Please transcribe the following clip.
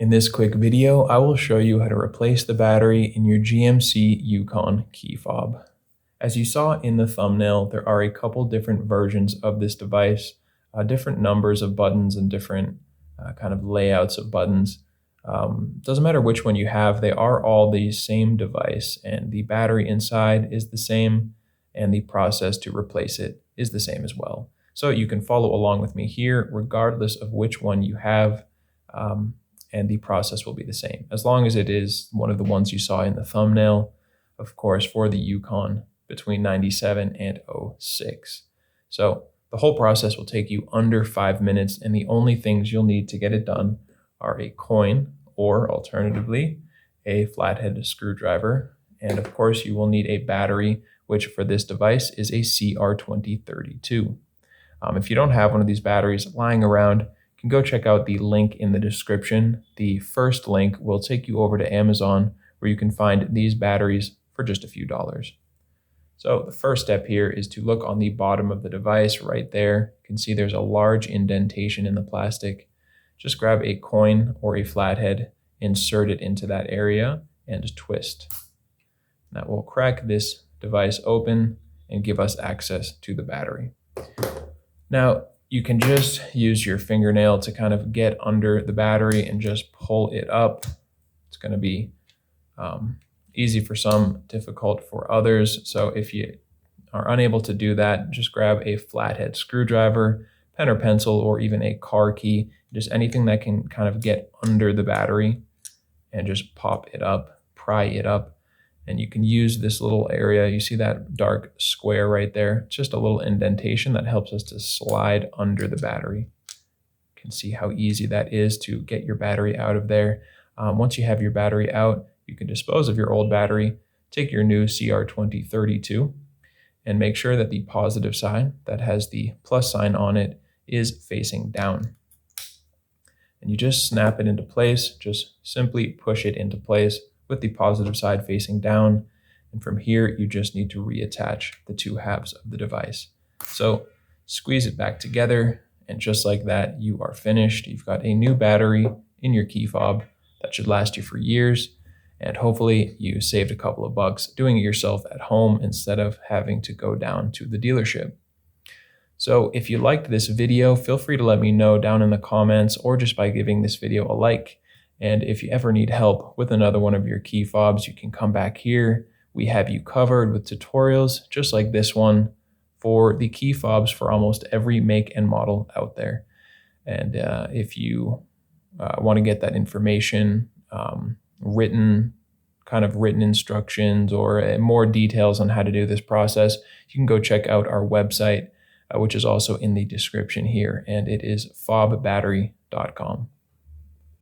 In this quick video, I will show you how to replace the battery in your GMC Yukon key fob. As you saw in the thumbnail, there are a couple different versions of this device, different numbers of buttons and different kind of layouts of buttons. Doesn't matter which one you have, they are all the same device, and the battery inside is the same, and the process to replace it is the same as well. So you can follow along with me here, regardless of which one you have. And the process will be the same, as long as it is one of the ones you saw in the thumbnail, of course, for the Yukon between 97 and 06. So the whole process will take you under 5 minutes, and the only things you'll need to get it done are a coin, or alternatively, a flathead screwdriver, and of course you will need a battery, which for this device is a CR2032. If you don't have one of these batteries lying around, you can go check out the link in the description. The first link will take you over to Amazon, where you can find these batteries for just a few dollars. So the first step here is to look on the bottom of the device right there. You can see there's a large indentation in the plastic. Just grab a coin or a flathead, insert it into that area, and twist. That will crack this device open and give us access to the battery. Now, you can just use your fingernail to kind of get under the battery and just pull it up. It's going to be easy for some, difficult for others. So if you are unable to do that, just grab a flathead screwdriver, pen or pencil, or even a car key, just anything that can kind of get under the battery, and just pop it up, pry it up. And you can use this little area. You see that dark square right there? It's just a little indentation that helps us to slide under the battery. You can see how easy that is to get your battery out of there. Once you have your battery out, you can dispose of your old battery, take your new CR2032, and make sure that the positive side that has the plus sign on it is facing down. And you just snap it into place, just simply push it into place with the positive side facing down. And from here, you just need to reattach the two halves of the device. So squeeze it back together, and just like that, you are finished. You've got a new battery in your key fob that should last you for years. And hopefully you saved a couple of bucks doing it yourself at home instead of having to go down to the dealership. So if you liked this video, feel free to let me know down in the comments, or just by giving this video a like. And if you ever need help with another one of your key fobs, you can come back here. We have you covered with tutorials just like this one for the key fobs for almost every make and model out there. And if you want to get that information, written instructions, or more details on how to do this process, you can go check out our website, which is also in the description here, and it is FobBattery.com.